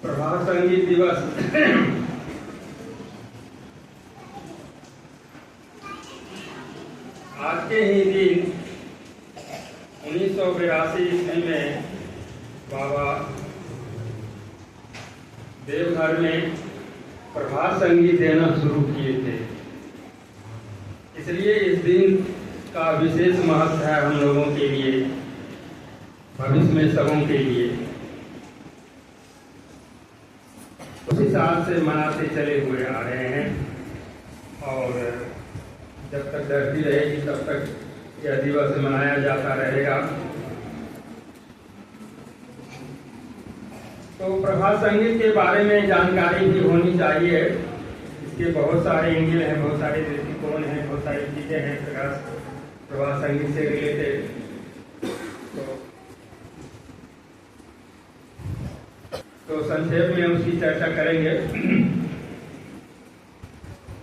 प्रभात संगीत दिवस आज के ही दिन 1982 ईस्वी में बाबा देवघर में प्रभात संगीत देना शुरू किए थे। इसलिए इस दिन का विशेष महत्व है हम लोगों के लिए, भविष्य में सबों के लिए। उस हिसाब से मनाते चले हुए आ रहे हैं और जब तक धरती रहेगी तब तक यह दिवस मनाया जाता रहेगा। तो प्रभात संगीत के बारे में जानकारी भी होनी चाहिए। इसके बहुत सारे एंगल हैं, बहुत सारे दृष्टिकोण हैं, बहुत सारी चीज़ें हैं प्रभात संगीत से रिलेटेड। तो संक्षेप में उसकी चर्चा करेंगे।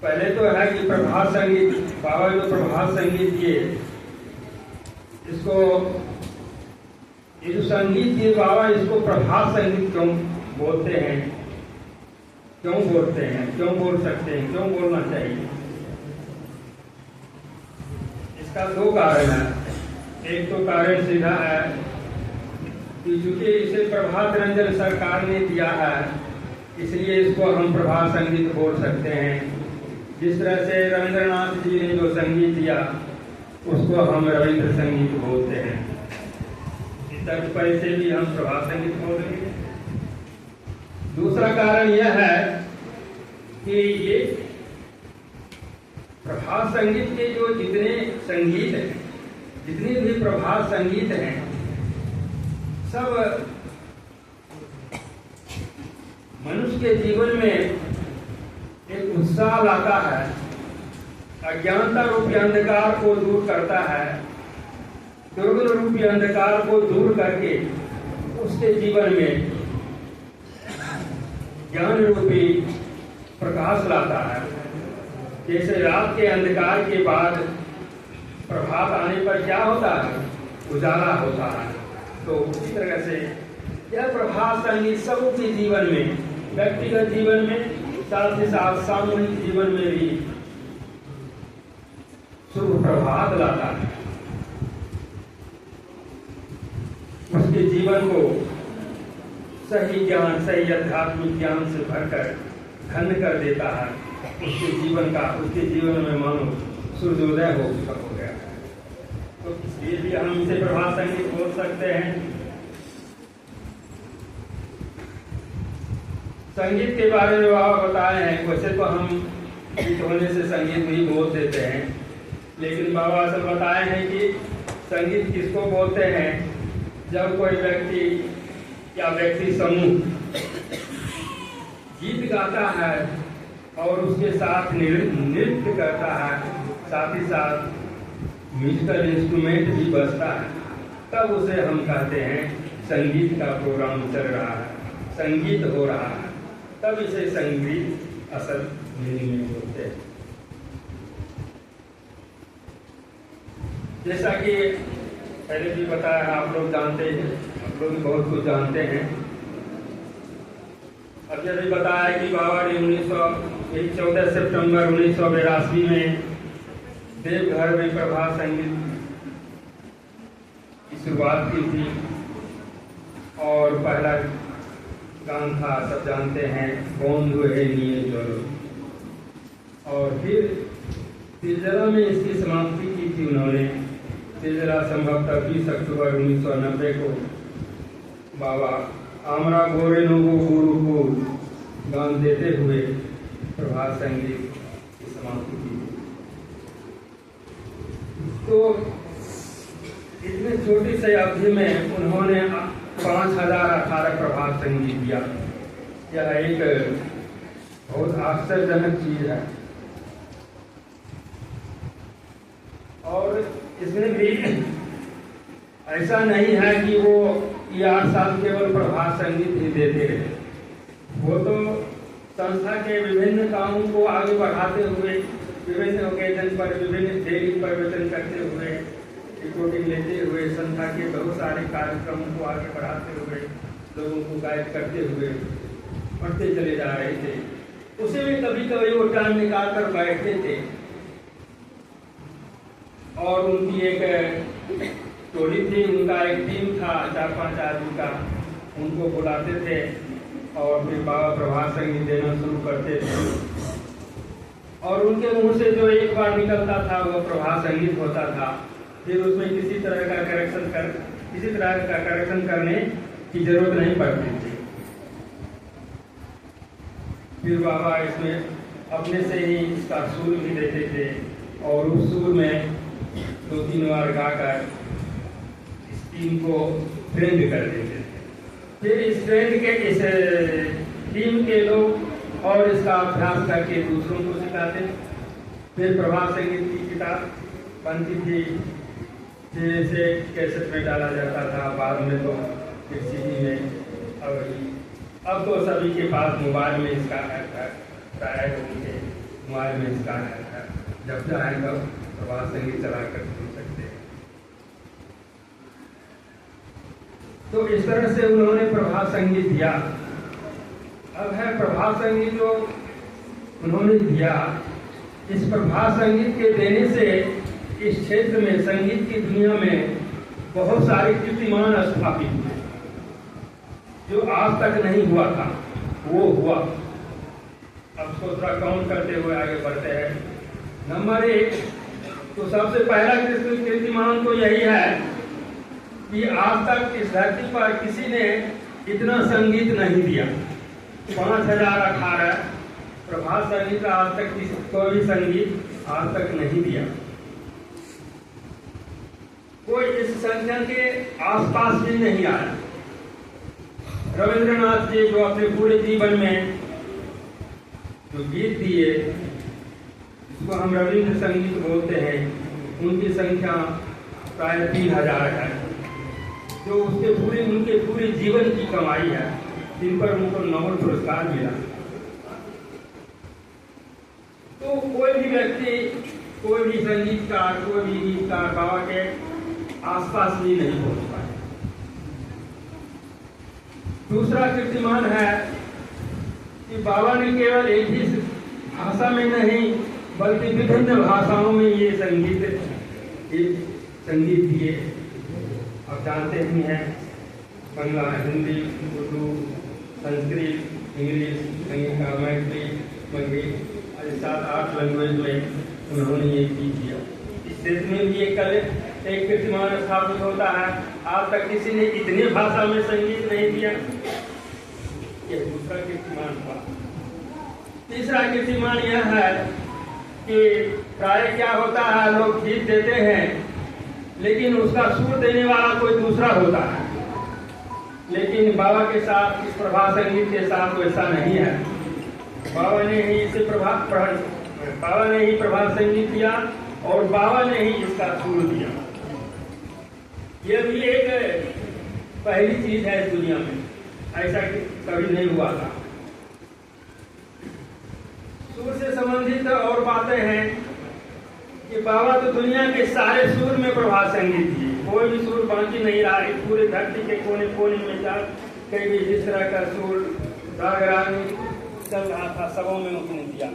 पहले तो है कि प्रभात संगीत, बाबा जो प्रभात संगीत ये जो संगीत ये बाबा इसको प्रभात संगीत क्यों बोलते हैं, क्यों बोलते हैं, क्यों बोल सकते हैं, क्यों बोलना चाहिए? इसका दो कारण है। एक तो कारण सीधा है कि चूंकि इसे प्रभात रंजन सरकार ने दिया है, इसलिए इसको हम प्रभात संगीत बोल सकते हैं। जिस तरह से रविंद्रनाथ जी ने जो संगीत दिया उसको हम रविंद्र संगीत बोलते हैं। इस तर्ज पर इसे भी हम प्रभात संगीत बोलेंगे। दूसरा कारण यह है कि ये प्रभात संगीत के जो जितने संगीत हैं, जितने भी प्रभात संगीत हैं, सब मनुष्य के जीवन में एक उत्साह लाता है, अज्ञानता रूपी अंधकार को दूर करता है, दुर्गुण रूपी अंधकार को दूर करके उसके जीवन में ज्ञान रूपी प्रकाश लाता है। जैसे रात के अंधकार के बाद प्रभात आने पर क्या होता है? उजाला होता है। तो उसी तरह से यह प्रभात संगीत सबके जीवन में, व्यक्तिगत जीवन में, साथ ही साथ सामूहिक जीवन में भी शुभ प्रभात लाता है। उसके जीवन को सही ज्ञान, सही आध्यात्मिक ज्ञान से भरकर धन्य कर देता है। उसके जीवन में मानो सूर्योदय हो गया है। तो इसलिए भी हम इसे प्रभात संगीत बोल सकते हैं। संगीत के बारे में बाबा बताए हैं। वैसे तो हम गीत होने से संगीत भी बोल देते हैं, लेकिन बाबा ऐसा बताए हैं कि संगीत किसको बोलते हैं? जब कोई व्यक्ति या व्यक्ति समूह गीत गाता है और उसके साथ नृत्य करता है, साथ ही साथ म्यूजिकल इंस्ट्रूमेंट भी बजता है, तब उसे हम कहते हैं संगीत का प्रोग्राम चल रहा है, संगीत हो रहा है। तब इसे संगीत असल मीनिंग में बोलते हैं। जैसा कि पहले भी बताया, आप लोग जानते हैं, आप लोग बहुत कुछ जानते हैं। अब जब भी बताया कि बाबा ने 14 सितंबर 1982 में देवघर में प्रभात संगीत की शुरुआत की थी और पहला गान था, सब जानते हैं, बंधु है निये चलो। और फिर तिलजला में इसकी समाप्ति की थी उन्होंने। तिलजला संभवतः 20 अक्टूबर 1990 को बाबा आमरा गोरे लोगों गुरु को गान देते हुए प्रभात संगीत की समाप्ति की। तो इतने छोटी सी अवधि में उन्होंने 5018 प्रभात संगीत दिया। यह एक बहुत आश्चर्यजनक चीज है। और इसमें भी ऐसा नहीं है कि वो ये 8 साल केवल प्रभात संगीत ही देते रहे। वो तो संस्था के विभिन्न कामों को आगे बढ़ाते हुए, विभिन्न ओकेजन पर विभिन्न डेली प्रवचन करते हुए, रिपोर्टिंग लेते हुए, संस्था के बहुत सारे कार्यक्रमों को आगे बढ़ाते हुए, लोगों को गाइड करते हुए पढ़ते चले जा रहे थे। उसे भी कभी कभी वो टाइम निकाल कर बैठते थे और उनकी एक टोली थी, उनका एक टीम था 4-5 आदमी का, उनको बुलाते थे और फिर बाबा प्रभात संगीत देना शुरू करते थे और उनके मुंह से जो एक बार निकलता था वो प्रभात संगीत होता था। फिर उसमें किसी तरह का करेक्शन करने की जरूरत नहीं पड़ती थी। फिर बाबा इसमें अपने से ही इसका सुर भी देते थे और उस सुर में 2-3 बार गाकर इस टीम को ट्रेंड कर देते थे। फिर इस टीम के लोग और इसका अभ्यास करके दूसरों को सिखाते। फिर प्रभात संगीत की किताब बनती थी, जैसे कैसेट में डाला जाता था, बाद में तो फिर सीडी में। अब तो सभी के पास मोबाइल में इसका है, उनके मोबाइल में इसका है, जब चाहे तब प्रभात संगीत चला कर सुन सकते हैं। तो इस तरह से उन्होंने प्रभात संगीत दिया। अब है प्रभात संगीत जो उन्होंने दिया, इस प्रभात संगीत के देने से इस क्षेत्र में, संगीत की दुनिया में बहुत सारे कीर्तिमान स्थापित हुए जो आज तक नहीं हुआ था, वो हुआ। अब सोच रहा काउंट करते हुए आगे बढ़ते हैं। नंबर 1 तो सबसे पहला कीर्तिमान तो यही है कि आज तक इस धरती पर किसी ने इतना संगीत नहीं दिया। 5018 प्रभात संगीत आज तक कोई भी संगीत आज तक नहीं दिया। कोई इस संख्या के आसपास भी नहीं आया। रविंद्रनाथ जी जो अपने पूरे जीवन में जो गीत दिए, जिसको हम रविंद्र संगीत बोलते हैं, उनकी संख्या प्राय 3000 है, जो उनके पूरे जीवन की कमाई है, जिन पर उनको नोबेल पुरस्कार मिला। तो कोई भी व्यक्ति, कोई भी संगीतकार, कोई भी गीतकार बाबा के आसपास भी नहीं पहुंच पाए। दूसरा कीर्तिमान है कि बाबा ने केवल एक ही भाषा में नहीं बल्कि विभिन्न भाषाओं में ये संगीत दिए। आप जानते ही हैं, बांग्ला, हिंदी, उर्दू, संस्कृत, इंग्लिश, मैथिली, मंगली, 7-8 लैंग्वेज में उन्होंने ये गीत दिया। इस क्षेत्र में भी एक कीर्तिमान स्थापित होता है। आज तक किसी ने इतनी भाषा में संगीत नहीं दिया। यह दूसरा कीर्तिमान हुआ। तीसरा कीर्तिमान यह है कि प्राय क्या होता है, लोग गीत देते हैं लेकिन उसका सुर देने वाला कोई दूसरा होता है। लेकिन बाबा के साथ, इस प्रभात संगीत के साथ वैसा नहीं है। बाबा ने ही प्रभात संगीत दिया और बाबा ने ही इसका सुर दिया। यह भी एक पहली चीज है इस दुनिया में, ऐसा कभी नहीं हुआ था। सुर से संबंधित और बातें हैं कि बाबा तो दुनिया के सारे सुर में प्रभात संगीत दिए, कोई भी सुर बाकी नहीं रहा। पूरे धरती के कोने कोने में जा कहीं भी जिस तरह का सुर राग राग चल रहा था, सबों में उसने दिया।